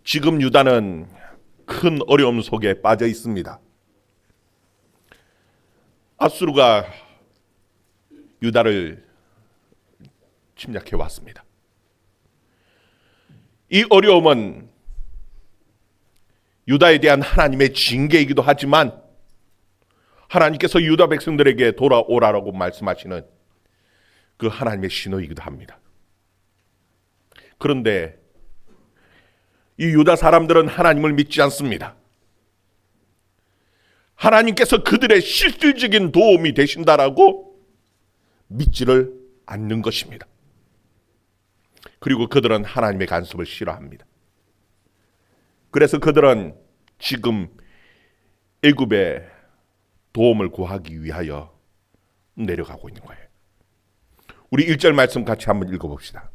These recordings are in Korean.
지금 유다는 큰 어려움 속에 빠져 있습니다. 아수르가 유다를 침략해 왔습니다. 이 어려움은 유다에 대한 하나님의 징계이기도 하지만 하나님께서 유다 백성들에게 돌아오라고 말씀하시는 그 하나님의 신호이기도 합니다. 그런데 이 유다 사람들은 하나님을 믿지 않습니다. 하나님께서 그들의 실질적인 도움이 되신다라고 믿지를 않는 것입니다. 그리고 그들은 하나님의 간섭을 싫어합니다. 그래서 그들은 지금 애굽의 도움을 구하기 위하여 내려가고 있는 거예요. 우리 1절 말씀 같이 한번 읽어봅시다.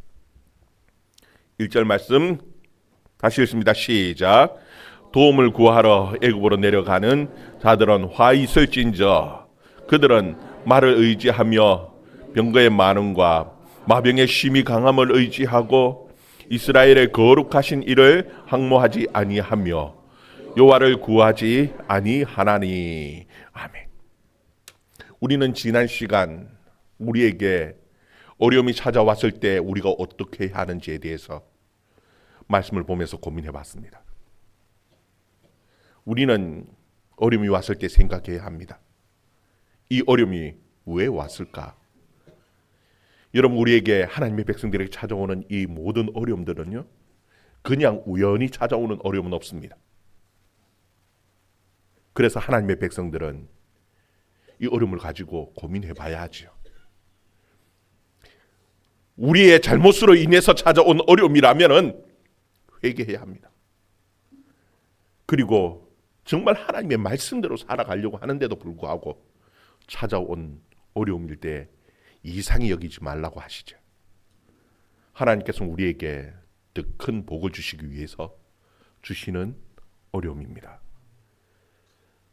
1절 말씀 다시 읽습니다. 시작. 도움을 구하러 애굽으로 내려가는 자들은 화 있을진저 그들은 말을 의지하며 병거의 많음과 마병의 심히 강함을 의지하고 이스라엘의 거룩하신 이를 항모하지 아니하며 여호와를 구하지 아니하나니. 아멘. 우리는 지난 시간 우리에게 어려움이 찾아왔을 때 우리가 어떻게 해야 하는지에 대해서 말씀을 보면서 고민해 봤습니다. 우리는 어려움이 왔을 때 생각해야 합니다. 이 어려움이 왜 왔을까? 여러분, 우리에게 하나님의 백성들에게 찾아오는 이 모든 어려움들은요, 그냥 우연히 찾아오는 어려움은 없습니다. 그래서 하나님의 백성들은 이 어려움을 가지고 고민해 봐야 하죠. 우리의 잘못으로 인해서 찾아온 어려움이라면은 회개해야 합니다. 그리고 정말 하나님의 말씀대로 살아가려고 하는데도 불구하고 찾아온 어려움일 때 이상히 여기지 말라고 하시죠. 하나님께서는 우리에게 더 큰 복을 주시기 위해서 주시는 어려움입니다.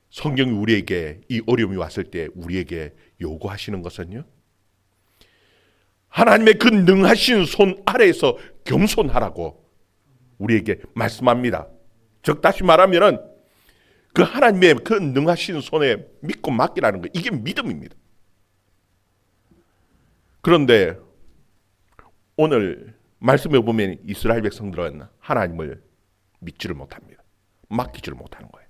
성경이 우리에게 이 어려움이 왔을 때 우리에게 요구하시는 것은요, 하나님의 그 능하신 손 아래에서 겸손하라고 우리에게 말씀합니다. 즉 다시 말하면은 그 하나님의 그 능하신 손에 믿고 맡기라는 거, 이게 믿음입니다. 그런데 오늘 말씀에 보면 이스라엘 백성들은 하나님을 믿지를 못합니다. 맡기지를 못하는 거예요.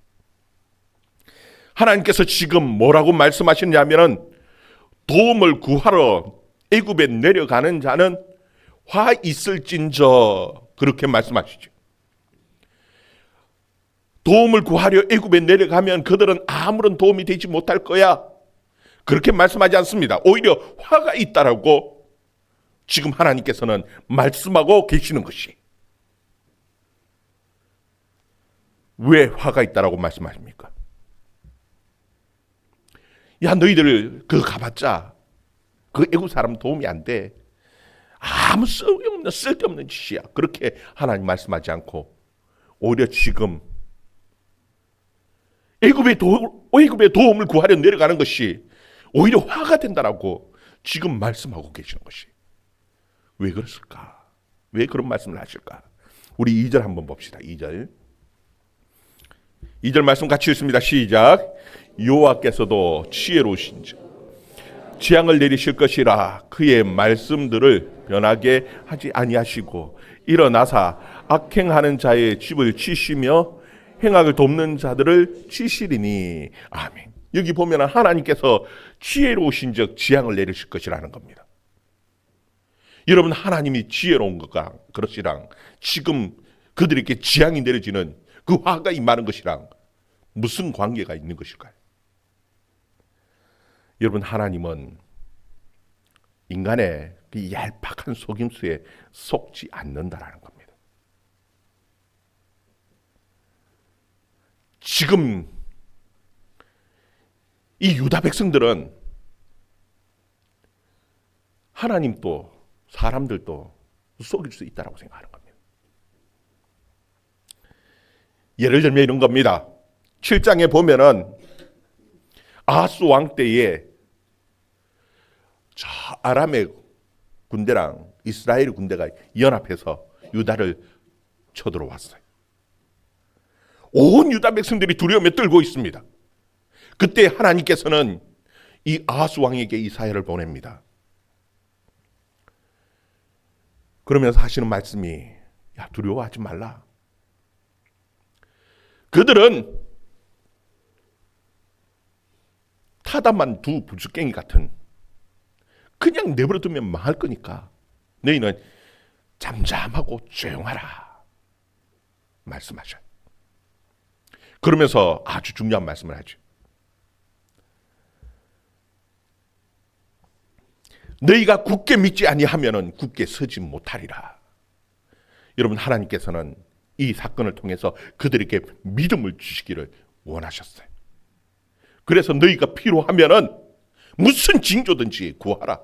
하나님께서 지금 뭐라고 말씀하시냐면은 도움을 구하러 애굽에 내려가는 자는 화 있을진저 그렇게 말씀하시죠. 도움을 구하려 애굽에 내려가면 그들은 아무런 도움이 되지 못할 거야. 그렇게 말씀하지 않습니다. 오히려 화가 있다라고 지금 하나님께서는 말씀하고 계시는 것이. 왜 화가 있다라고 말씀하십니까? 야, 너희들 그 가봤자 그 애굽 사람 도움이 안 돼. 아무 쓸데없는 짓이야. 그렇게 하나님 말씀하지 않고 오히려 지금 애굽의 도움을 구하려 내려가는 것이 오히려 화가 된다라고 지금 말씀하고 계시는 것이. 왜 그랬을까? 왜 그런 말씀을 하실까? 우리 2절 한번 봅시다. 2절 말씀 같이 읽습니다. 시작. 여호와께서도 지혜로우신지 재앙을 내리실 것이라 그의 말씀들을 변하게 하지 아니하시고 일어나사 악행하는 자의 집을 치시며 행악을 돕는 자들을 치시리니. 아멘. 여기 보면 하나님께서 지혜로우신즉 재앙을 내리실 것이라는 겁니다. 여러분, 하나님이 지혜로운 것과 그것이랑 지금 그들에게 재앙이 내려지는 그 화가 임하는 것이랑 무슨 관계가 있는 것일까요? 여러분, 하나님은 인간의 그 얄팍한 속임수에 속지 않는다라는 겁니다. 지금 이 유다 백성들은 하나님도 사람들도 속일 수 있다고 생각하는 겁니다. 예를 들면 이런 겁니다. 7장에 보면은 아하스 왕 때에 저 아람의 군대랑 이스라엘 군대가 연합해서 유다를 쳐들어왔어요. 온 유다 백성들이 두려움에 떨고 있습니다. 그때 하나님께서는 이 아하스 왕에게 이사야를 보냅니다. 그러면서 하시는 말씀이, 야, 두려워하지 말라. 그들은 타다만 두 불쑥갱이 같은, 그냥 내버려두면 망할 거니까 너희는 잠잠하고 조용하라 말씀하셔요. 그러면서 아주 중요한 말씀을 하죠. 너희가 굳게 믿지 아니하면은 굳게 서지 못하리라. 여러분, 하나님께서는 이 사건을 통해서 그들에게 믿음을 주시기를 원하셨어요. 그래서 너희가 필요하면은 무슨 징조든지 구하라.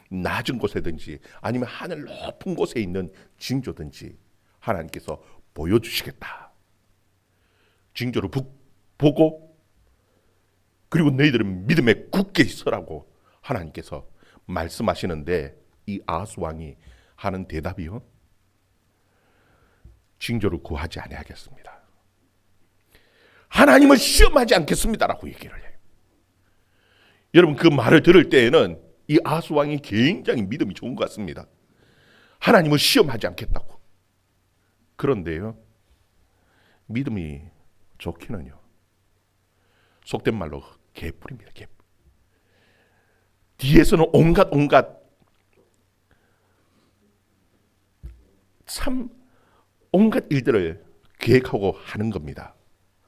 낮은 곳에든지 아니면 하늘 높은 곳에 있는 징조든지 하나님께서 보여주시겠다. 징조를 보고, 그리고 너희들은 믿음에 굳게 있으라고 하나님께서 말씀하시는데, 이 아하스 왕이 하는 대답이요, 징조를 구하지 아니하겠습니다. 하나님을 시험하지 않겠습니다라고 얘기를 해요. 여러분, 그 말을 들을 때에는 이 아하스 왕이 굉장히 믿음이 좋은 것 같습니다. 하나님을 시험하지 않겠다고. 그런데요, 믿음이 좋기는요, 속된 말로 개뿔입니다. 개뿔. 뒤에서는 온갖 참 온갖 일들을 계획하고 하는 겁니다.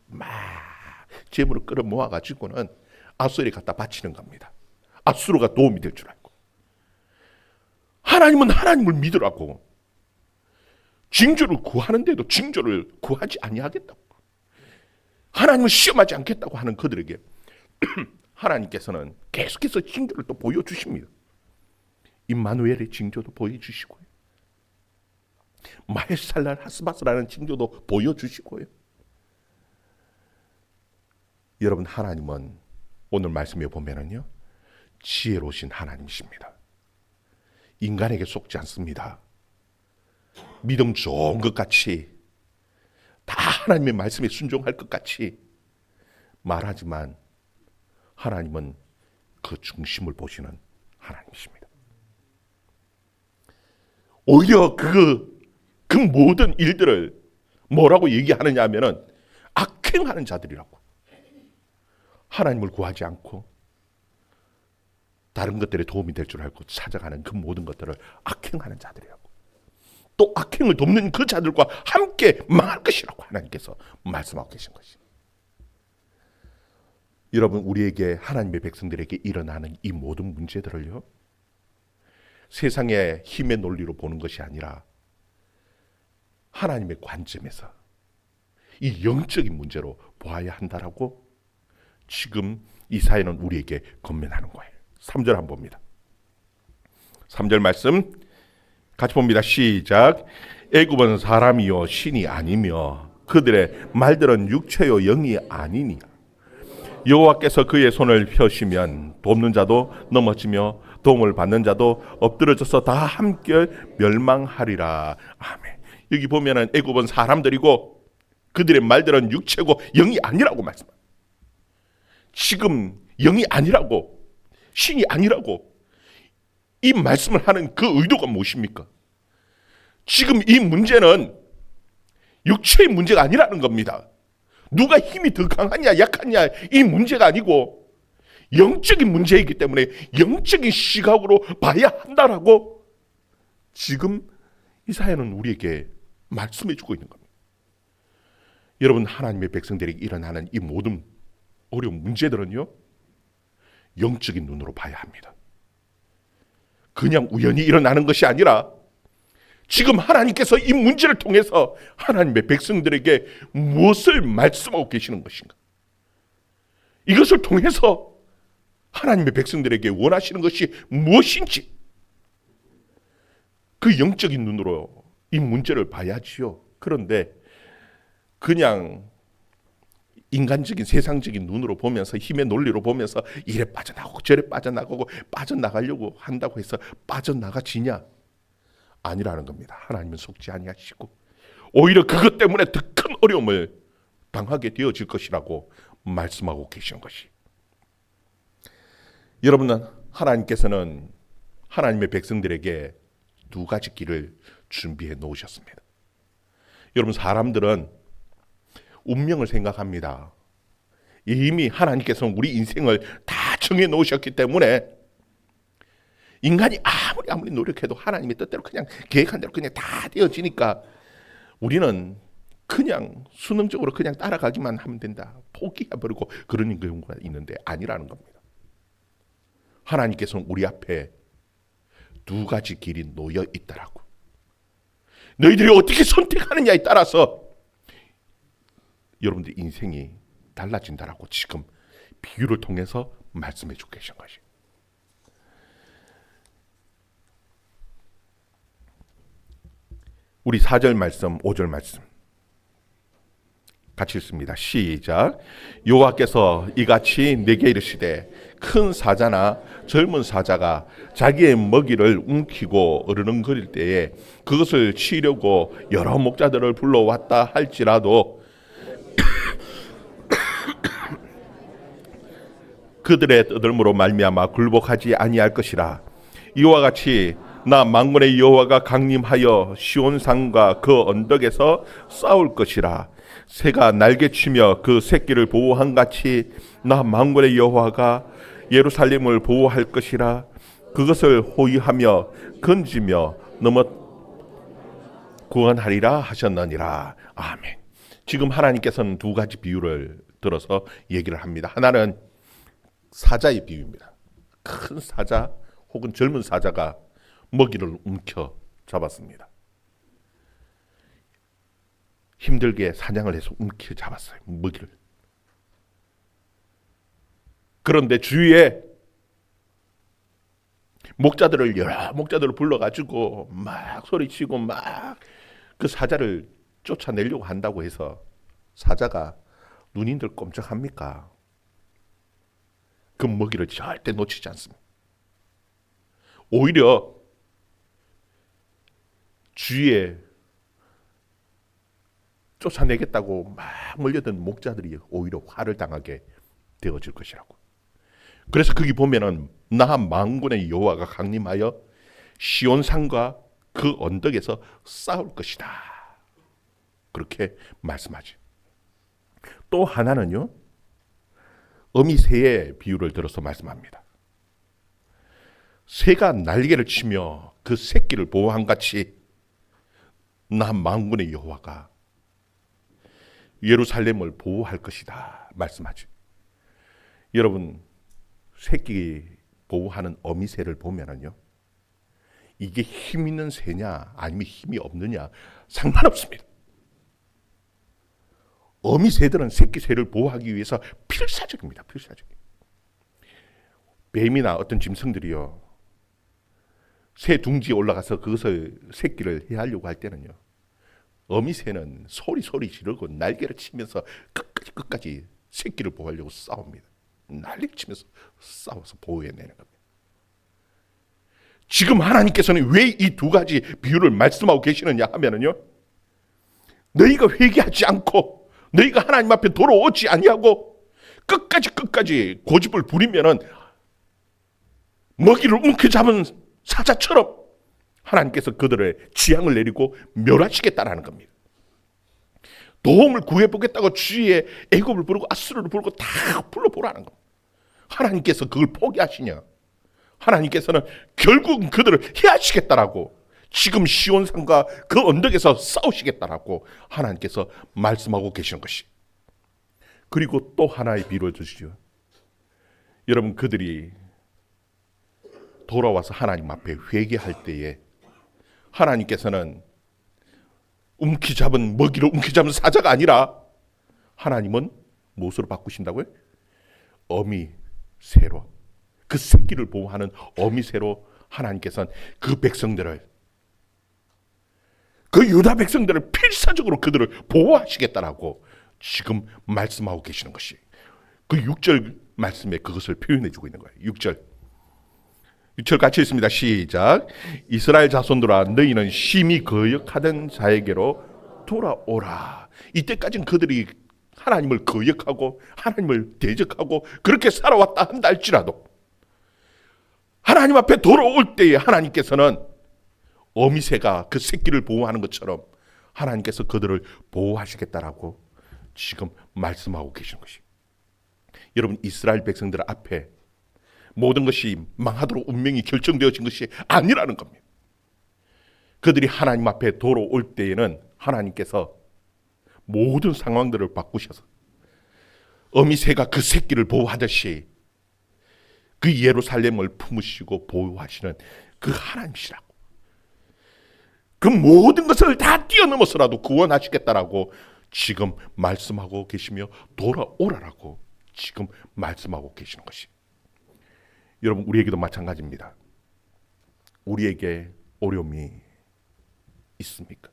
막 재물을 끌어모아 가지고는 아수르에 갖다 바치는 겁니다. 아수르가 도움이 될 줄 알고. 하나님은 하나님을 믿으라고. 징조를 구하는데도 징조를 구하지 아니하겠다고, 하나님을 시험하지 않겠다고 하는 그들에게 하나님께서는 계속해서 징조를 또 보여주십니다. 임마누엘의 징조도 보여주시고요, 마헬살랄 하스바스라는 징조도 보여주시고요. 여러분, 하나님은 오늘 말씀에 보면은요, 지혜로우신 하나님이십니다. 인간에게 속지 않습니다. 믿음 좋은 것 같이, 다 하나님의 말씀에 순종할 것 같이 말하지만 하나님은 그 중심을 보시는 하나님이십니다. 오히려 그 모든 일들을 뭐라고 얘기하느냐 하면은 악행하는 자들이라고. 하나님을 구하지 않고 다른 것들에 도움이 될 줄 알고 찾아가는 그 모든 것들을 악행하는 자들이라고. 또 악행을 돕는 그 자들과 함께 망할 것이라고 하나님께서 말씀하고 계신 것입니다. 여러분, 우리에게, 하나님의 백성들에게 일어나는 이 모든 문제들을요, 세상의 힘의 논리로 보는 것이 아니라 하나님의 관점에서 이 영적인 문제로 보아야 한다라고 지금 이사야는 우리에게 권면하는 거예요. 3절 한번 봅니다. 3절 말씀 같이 봅니다. 시작. 애굽은 사람이요 신이 아니며 그들의 말들은 육체요 영이 아니니 여호와께서 그의 손을 펴시면 돕는 자도 넘어지며 도움을 받는 자도 엎드러져서 다 함께 멸망하리라. 아멘. 여기 보면은 애굽은 사람들이고 그들의 말들은 육체고 영이 아니라고 말씀합니다. 지금 영이 아니라고, 신이 아니라고 이 말씀을 하는 그 의도가 무엇입니까? 지금 이 문제는 육체의 문제가 아니라는 겁니다. 누가 힘이 더 강하냐 약하냐 이 문제가 아니고 영적인 문제이기 때문에 영적인 시각으로 봐야 한다라고 지금 이사야는 우리에게 말씀해 주고 있는 겁니다. 여러분, 하나님의 백성들에게 일어나는 이 모든 어려운 문제들은요, 영적인 눈으로 봐야 합니다. 그냥 우연히 일어나는 것이 아니라 지금 하나님께서 이 문제를 통해서 하나님의 백성들에게 무엇을 말씀하고 계시는 것인가? 이것을 통해서 하나님의 백성들에게 원하시는 것이 무엇인지 그 영적인 눈으로 이 문제를 봐야지요. 그런데 그냥 인간적인 세상적인 눈으로 보면서 힘의 논리로 보면서 이래 빠져나가고 저래 빠져나가고 빠져나가려고 한다고 해서 빠져나가지냐? 아니라는 겁니다. 하나님은 속지 아니하시고 오히려 그것 때문에 더 큰 어려움을 강하게 되어질 것이라고 말씀하고 계시는 것이. 여러분은 하나님께서는 하나님의 백성들에게 두 가지 길을 준비해 놓으셨습니다. 여러분, 사람들은 운명을 생각합니다. 이미 하나님께서는 우리 인생을 다 정해 놓으셨기 때문에 인간이 아무리 노력해도 하나님의 뜻대로 그냥 계획한 대로 그냥 다 되어지니까 우리는 그냥 수능적으로 그냥 따라가기만 하면 된다, 포기해버리고 그런 경우가 있는데 아니라는 겁니다. 하나님께서는 우리 앞에 두 가지 길이 놓여 있다라고. 너희들이 어떻게 선택하느냐에 따라서 여러분들 인생이 달라진다라고 지금 비유를 통해서 말씀해 주고 계신 것이. 우리 4절 말씀, 5절 말씀 같이 읽습니다. 시작. 여호와께서 이같이 내게 이르시되 큰 사자나 젊은 사자가 자기의 먹이를 움키고 어르렁거릴 때에 그것을 치려고 여러 목자들을 불러왔다 할지라도 그들의 떠들므로 말미암아 굴복하지 아니할 것이라. 이와 같이 나 만군의 여호와가 강림하여 시온산과 그 언덕에서 싸울 것이라. 새가 날개치며 그 새끼를 보호한 같이 나 만군의 여호와가 예루살렘을 보호할 것이라. 그것을 호위하며 건지며 넘어 구원하리라 하셨느니라. 아멘. 지금 하나님께서는 두 가지 비유를 들어서 얘기를 합니다. 하나는 사자의 비유입니다. 큰 사자 혹은 젊은 사자가 먹이를 움켜 잡았습니다. 힘들게 사냥을 해서 움켜 잡았어요, 먹이를. 그런데 주위에 목자들을 여러 목자들을 불러가지고 막 소리치고 막 그 사자를 쫓아내려고 한다고 해서 사자가 눈인들 꼼짝합니까? 그 먹이를 절대 놓치지 않습니다. 오히려 주위에 쫓아내겠다고 막 몰려든 목자들이 오히려 화를 당하게 되어질 것이라고. 그래서 거기 보면은 나 만군의 여호와가 강림하여 시온산과 그 언덕에서 싸울 것이다, 그렇게 말씀하죠. 또 하나는요, 어미새의 비유를 들어서 말씀합니다. 새가 날개를 치며 그 새끼를 보호한 같이 나 만군의 여호와가 예루살렘을 보호할 것이다 말씀하죠. 여러분, 새끼 보호하는 어미새를 보면은요, 이게 힘 있는 새냐 아니면 힘이 없느냐 상관없습니다. 어미새들은 새끼 새를 보호하기 위해서 필사적입니다. 필사적. 뱀이나 어떤 짐승들이요, 새 둥지에 올라가서 그것을 새끼를 해하려고 할 때는요, 어미새는 소리 지르고 날개를 치면서 끝까지 새끼를 보호하려고 싸웁니다. 난리를 치면서 싸워서 보호해내는 겁니다. 지금 하나님께서는 왜 이 두 가지 비유를 말씀하고 계시느냐 하면은요, 너희가 회개하지 않고 너희가 하나님 앞에 돌아오지 아니하고 끝까지 고집을 부리면은 먹이를 움켜잡은 사자처럼 하나님께서 그들의 재앙을 내리고 멸하시겠다라는 겁니다. 도움을 구해보겠다고 주위에 애굽을 부르고 아수르를 부르고 다 불러보라는 겁니다. 하나님께서 그걸 포기하시냐? 하나님께서는 결국은 그들을 해하시겠다라고, 지금 시온산과 그 언덕에서 싸우시겠다라고 하나님께서 말씀하고 계시는 것이. 그리고 또 하나의 비유를 주시죠. 여러분, 그들이 돌아와서 하나님 앞에 회개할 때에 하나님께서는 먹이를 움켜잡은 사자가 아니라 하나님은 무엇으로 바꾸신다고요? 어미새로, 그 새끼를 보호하는 어미새로 하나님께서는 그 백성들을, 그 유다 백성들을 필사적으로 그들을 보호하시겠다라고 지금 말씀하고 계시는 것이, 그 6절 말씀에 그것을 표현해 주고 있는 거예요. 6절 같이 있습니다. 시작. 이스라엘 자손들아, 너희는 심히 거역하던 자에게로 돌아오라. 이때까지는 그들이 하나님을 거역하고 하나님을 대적하고 그렇게 살아왔다 한다 할지라도 하나님 앞에 돌아올 때에 하나님께서는 어미새가 그 새끼를 보호하는 것처럼 하나님께서 그들을 보호하시겠다라고 지금 말씀하고 계시는 것이. 여러분, 이스라엘 백성들 앞에 모든 것이 망하도록 운명이 결정되어진 것이 아니라는 겁니다. 그들이 하나님 앞에 돌아올 때에는 하나님께서 모든 상황들을 바꾸셔서 어미새가 그 새끼를 보호하듯이 그 예루살렘을 품으시고 보호하시는 그 하나님이시라고. 그 모든 것을 다 뛰어넘어서라도 구원하시겠다라고 지금 말씀하고 계시며 돌아오라라고 지금 말씀하고 계시는 것이. 여러분, 우리에게도 마찬가지입니다. 우리에게 어려움이 있습니까?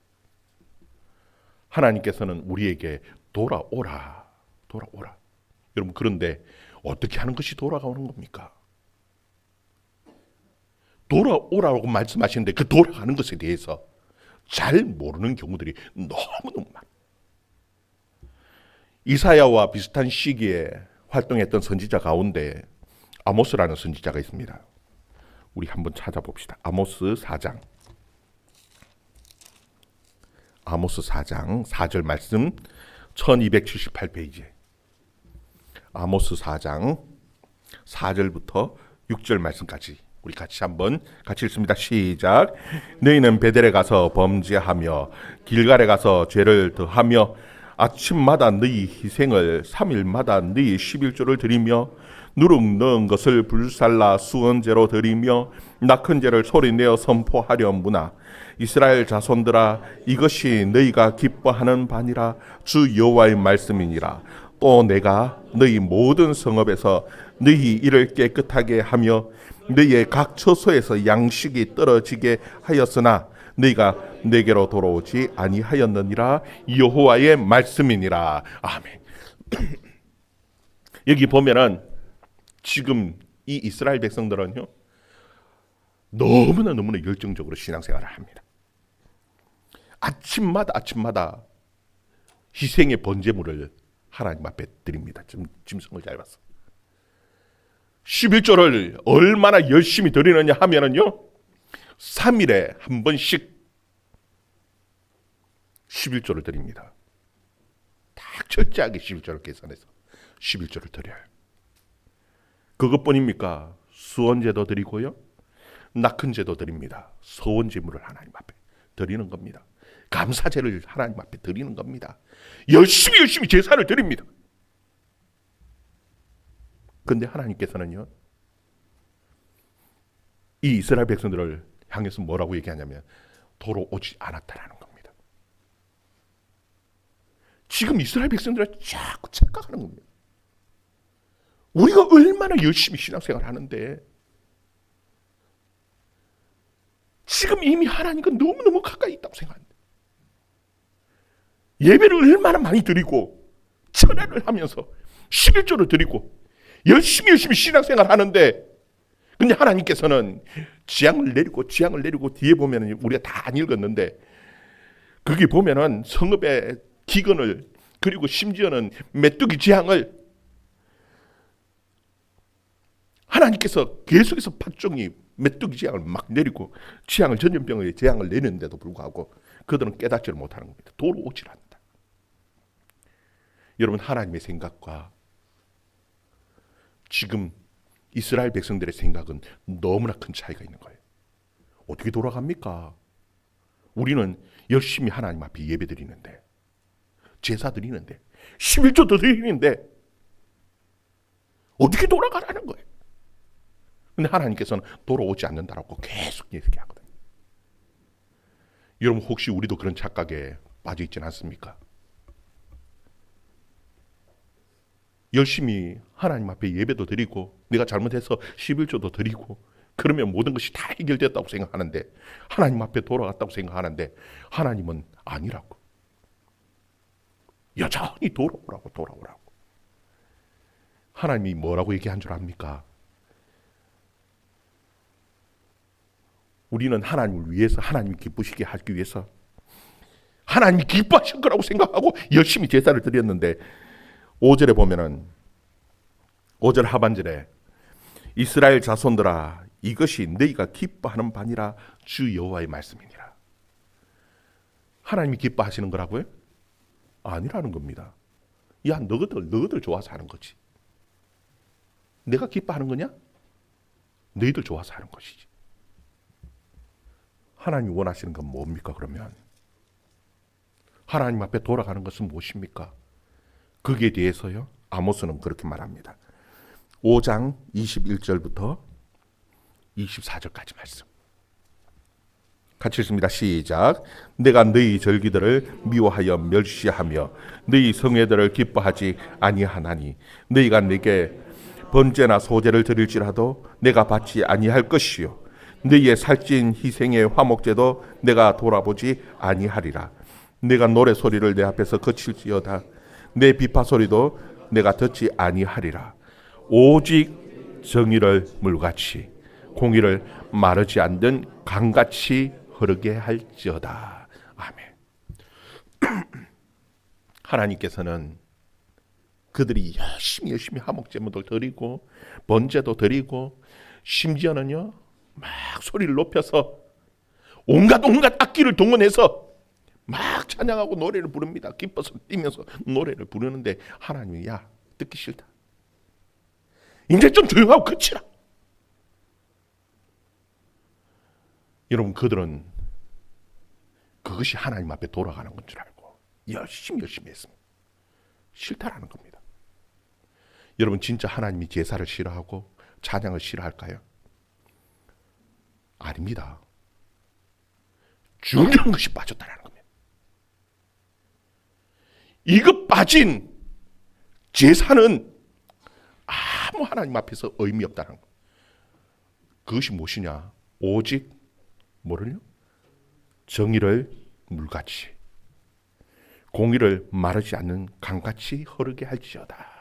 하나님께서는 우리에게 돌아오라. 여러분, 그런데 어떻게 하는 것이 돌아가는 겁니까? 돌아오라고 말씀하시는데 그 돌아가는 것에 대해서 잘 모르는 경우들이 너무너무 많아요. 이사야와 비슷한 시기에 활동했던 선지자 가운데 아모스라는 선지자가 있습니다. 우리 한번 찾아봅시다. 아모스 4장 4절 말씀 1278페이지. 아모스 4장 4절부터 6절 말씀까지 우리 같이 읽습니다. 시작. 너희는 베델에 가서 범죄하며 길갈에 가서 죄를 더하며 아침마다 너희 희생을 3일마다 너희 11조를 드리며 누룩 넣은 것을 불살라 수언제로 드리며 낙헌 제를 소리내어 선포하려무나 이스라엘 자손들아, 이것이 너희가 기뻐하는 바니라. 주 여호와의 말씀이니라. 또 내가 너희 모든 성읍에서 너희 일을 깨끗하게 하며 너희의 각 처소에서 양식이 떨어지게 하였으나 너희가 내게로 돌아오지 아니하였느니라. 여호와의 말씀이니라. 아멘. 여기 보면은 지금 이 이스라엘 백성들은요, 너무나 열정적으로 신앙생활을 합니다. 아침마다 희생의 번제물을 하나님 앞에 드립니다. 짐승을 잘 봤어. 11조를 얼마나 열심히 드리느냐 하면은요, 3일에 한 번씩 11조를 드립니다. 딱 철저하게 11조를 계산해서 11조를 드려요. 그것뿐입니까? 수언제도 드리고요, 낙헌제도 드립니다. 소원제물을 하나님 앞에 드리는 겁니다. 감사제를 하나님 앞에 드리는 겁니다. 열심히 제사를 드립니다. 그런데 하나님께서는요, 이 이스라엘 백성들을 향해서 뭐라고 얘기하냐면 돌아오지 않았다라는 겁니다. 지금 이스라엘 백성들을 자꾸 착각하는 겁니다. 우리가 얼마나 열심히 신앙생활을 하는데 지금 이미 하나님과 너무너무 가까이 있다고 생각합니다. 예배를 얼마나 많이 드리고 철회를 하면서 11조를 드리고 열심히 신앙생활을 하는데, 근데 하나님께서는 지향을 내리고 뒤에 보면 우리가 다 안 읽었는데 거기 보면은 성읍의 기근을, 그리고 심지어는 메뚜기 재앙을 하나님께서 계속해서 팥종이 메뚜기 재앙을 막 내리고 재앙을, 전염병의 재앙을 내리는데도 불구하고 그들은 깨닫지를 못하는 겁니다. 돌아오질 않는다. 여러분, 하나님의 생각과 지금 이스라엘 백성들의 생각은 너무나 큰 차이가 있는 거예요. 어떻게 돌아갑니까? 우리는 열심히 하나님 앞에 예배 드리는데, 제사 드리는데, 11조도 드리는데 어떻게 돌아가라는 거예요? 근데 하나님께서는 돌아오지 않는다라고 계속 얘기하거든요. 여러분, 혹시 우리도 그런 착각에 빠져 있지는 않습니까? 열심히 하나님 앞에 예배도 드리고 내가 잘못해서 11조도 드리고 그러면 모든 것이 다 해결됐다고 생각하는데, 하나님 앞에 돌아갔다고 생각하는데 하나님은 아니라고. 여전히 돌아오라고. 하나님이 뭐라고 얘기한 줄 압니까? 우리는 하나님을 위해서, 하나님이 기쁘시게 하기 위해서 하나님이 기뻐하실 거라고 생각하고 열심히 제사를 드렸는데 5절에 보면은 5절 하반절에 이스라엘 자손들아 이것이 너희가 기뻐하는 바니라 주 여호와의 말씀이니라. 하나님이 기뻐하시는 거라고요? 아니라는 겁니다. 야, 너희들 좋아서 하는 거지. 내가 기뻐하는 거냐? 너희들 좋아서 하는 것이지. 하나님이 원하시는 건 뭡니까 그러면? 하나님 앞에 돌아가는 것은 무엇입니까? 거기에 대해서요, 아모스는 그렇게 말합니다. 5장 21절부터 24절까지 말씀. 같이 읽습니다. 시작. 내가 너희 절기들을 미워하여 멸시하며 너희 성회들을 기뻐하지 아니하나니 너희가 내게 번제나 소제를 드릴지라도 내가 받지 아니할 것이요 너희의 살찐 희생의 화목제도 내가 돌아보지 아니하리라. 내가 노래 소리를 내 앞에서 거칠지어다 내 비파 소리도 내가 듣지 아니하리라. 오직 정의를 물같이 공의를 마르지 않는 강같이 흐르게 할지어다. 아멘. 하나님께서는 그들이 열심히 화목제물도 드리고 번제도 드리고 심지어는요 막 소리를 높여서 온갖 악기를 동원해서 막 찬양하고 노래를 부릅니다. 기뻐서 뛰면서 노래를 부르는데 하나님이 야 듣기 싫다. 이제 좀 조용하고 그치라. 여러분 그들은 그것이 하나님 앞에 돌아가는 건 줄 알고 열심히 했습니다. 싫다라는 겁니다. 여러분 진짜 하나님이 제사를 싫어하고 찬양을 싫어할까요? 아닙니다. 중요한 것이 빠졌다는 겁니다. 이거 빠진 제사는 아무 하나님 앞에서 의미 없다는 것. 그것이 무엇이냐? 오직 뭐를요? 정의를 물같이 공의를 마르지 않는 강같이 흐르게 할지어다.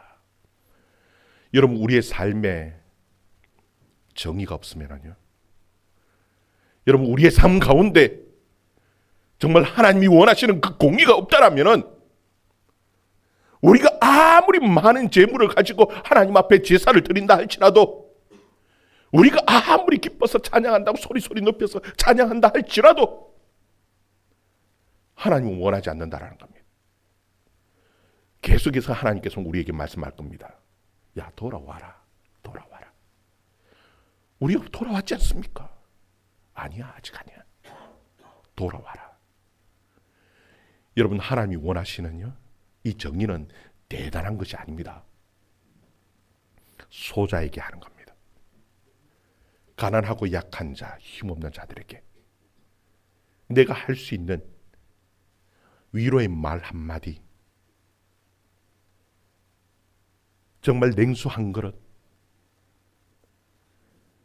여러분 우리의 삶에 정의가 없으면요, 여러분 우리의 삶 가운데 정말 하나님이 원하시는 그 공의가 없다라면은 우리가 아무리 많은 재물을 가지고 하나님 앞에 제사를 드린다 할지라도 우리가 아무리 기뻐서 찬양한다고 소리 높여서 찬양한다 할지라도 하나님은 원하지 않는다라는 겁니다. 계속해서 하나님께서 우리에게 말씀할 겁니다. 야 돌아와라. 우리가 돌아왔지 않습니까? 아니야 아직 아니야. 돌아와라. 여러분 하나님이 원하시는요 이 정의는 대단한 것이 아닙니다. 소자에게 하는 겁니다. 가난하고 약한 자, 힘없는 자들에게 내가 할 수 있는 위로의 말 한마디, 정말 냉수 한 그릇,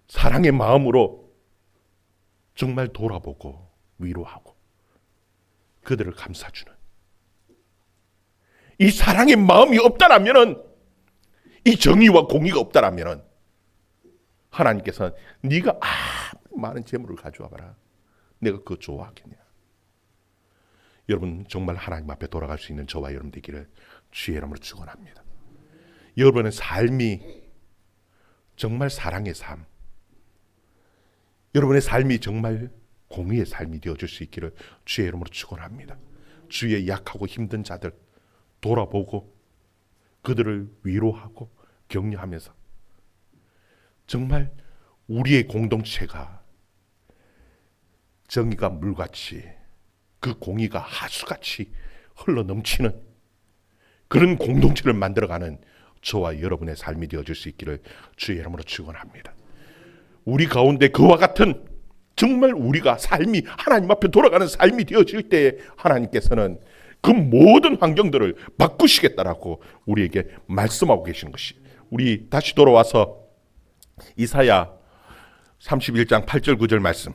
사랑의 마음으로 정말 돌아보고 위로하고 그들을 감싸주는 이 사랑의 마음이 없다라면은, 이 정의와 공의가 없다라면은 하나님께서는 네가 많은 재물을 가져와 봐라. 내가 그거 좋아하겠냐? 여러분 정말 하나님 앞에 돌아갈 수 있는 저와 여러분 되기를 주의 이름으로 축원합니다. 여러분의 삶이 정말 사랑의 삶, 여러분의 삶이 정말 공의의 삶이 되어줄 수 있기를 주의 이름으로 축원합니다. 주의 약하고 힘든 자들 돌아보고 그들을 위로하고 격려하면서 정말 우리의 공동체가 정의가 물같이 그 공의가 하수같이 흘러넘치는 그런 공동체를 만들어가는 저와 여러분의 삶이 되어줄 수 있기를 주의 이름으로 축원합니다. 우리 가운데 그와 같은 정말 우리가 삶이 하나님 앞에 돌아가는 삶이 되어질 때에 하나님께서는 그 모든 환경들을 바꾸시겠다라고 우리에게 말씀하고 계시는 것이, 우리 다시 돌아와서 이사야 31장 8절 9절 말씀,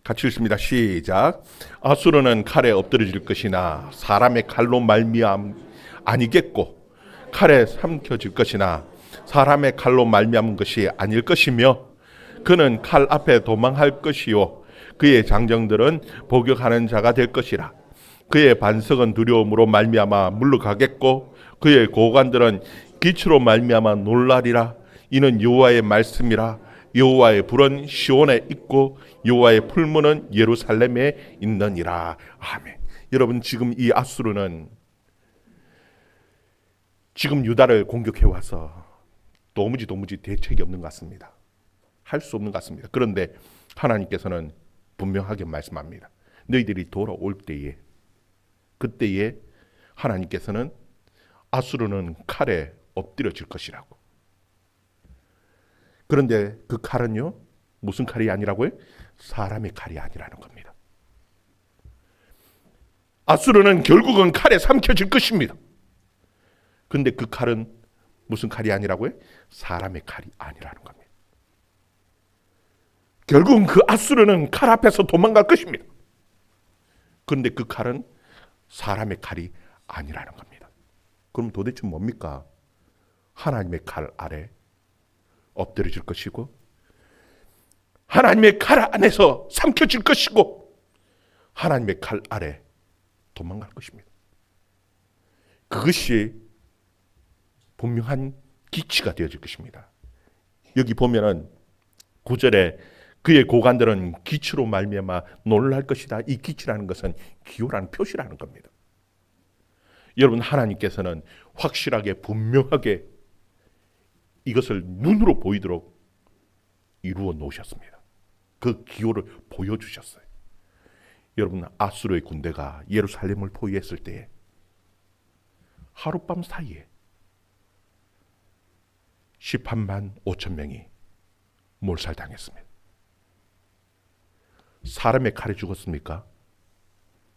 같이 읽습니다. 시작. 아수르는 칼에 엎드러질 것이나 사람의 칼로 말미암 아니겠고, 칼에 삼켜질 것이나 사람의 칼로 말미암은 것이 아닐 것이며, 그는 칼 앞에 도망할 것이요 그의 장정들은 복역하는 자가 될 것이라. 그의 반석은 두려움으로 말미암아 물러가겠고 그의 고관들은 기치로 말미암아 놀라리라. 이는 여호와의 말씀이라. 여호와의 불은 시온에 있고 여호와의 풀무는 예루살렘에 있느니라. 아멘. 여러분, 지금 이 아수르는 지금 유다를 공격해 와서 도무지 대책이 없는 것 같습니다. 할 수 없는 것 같습니다. 그런데 하나님께서는 분명하게 말씀합니다. 너희들이 돌아올 때에, 그때에 하나님께서는 아수르는 칼에 엎드려질 것이라고. 그런데 그 칼은요, 무슨 칼이 아니라고요? 사람의 칼이 아니라는 겁니다. 아수르는 결국은 칼에 삼켜질 것입니다. 근데 그 칼은 무슨 칼이 아니라고요? 사람의 칼이 아니라는 겁니다. 결국은 그 아수르는 칼 앞에서 도망갈 것입니다. 그런데 그 칼은 사람의 칼이 아니라는 겁니다. 그럼 도대체 뭡니까? 하나님의 칼 아래 엎드려질 것이고 하나님의 칼 안에서 삼켜질 것이고 하나님의 칼 아래 도망갈 것입니다. 그것이 분명한 기치가 되어질 것입니다. 여기 보면은 9절에 그의 고관들은 기치로 말미암아 놀랄 것이다. 이 기치라는 것은 기호라는 표시라는 겁니다. 여러분, 하나님께서는 확실하게 분명하게 이것을 눈으로 보이도록 이루어 놓으셨습니다. 그 기호를 보여주셨어요. 여러분, 아수르의 군대가 예루살렘을 포위했을 때 하룻밤 사이에 18만 5천 명이 몰살당했습니다. 사람의 칼에 죽었습니까?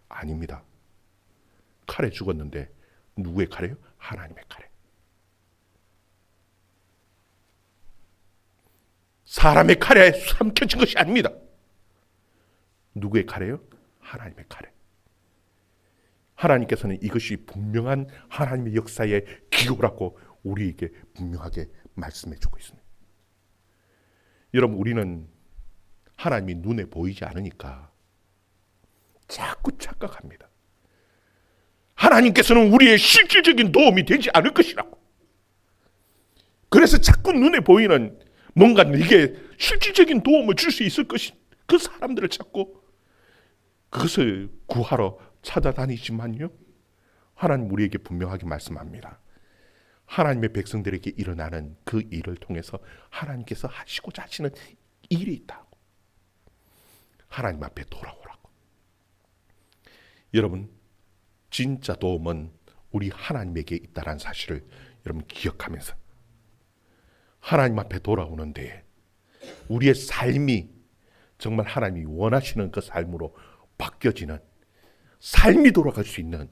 아닙니다. 칼에 죽었는데 누구의 칼이에요? 하나님의 칼에. 사람의 칼에 삼켜진 것이 아닙니다. 누구의 칼이에요? 하나님의 칼에. 하나님께서는 이것이 분명한 하나님의 역사의 기호라고 우리에게 분명하게 말씀해 주고 있습니다. 여러분, 우리는 하나님이 눈에 보이지 않으니까 자꾸 착각합니다. 하나님께서는 우리의 실질적인 도움이 되지 않을 것이라고. 그래서 자꾸 눈에 보이는 뭔가 이게 실질적인 도움을 줄 수 있을 것인 그 사람들을 찾고 그것을 구하러 찾아다니지만요, 하나님 우리에게 분명하게 말씀합니다. 하나님의 백성들에게 일어나는 그 일을 통해서 하나님께서 하시고자 하시는 일이 있다고. 하나님 앞에 돌아오라고. 여러분, 진짜 도움은 우리 하나님에게 있다는 사실을 여러분 기억하면서 하나님 앞에 돌아오는데 우리의 삶이 정말 하나님이 원하시는 그 삶으로 바뀌어지는 삶이 돌아갈 수 있는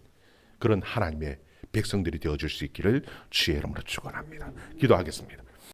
그런 하나님의 백성들이 되어줄 수 있기를 주의 이름으로 축원합니다. 기도하겠습니다.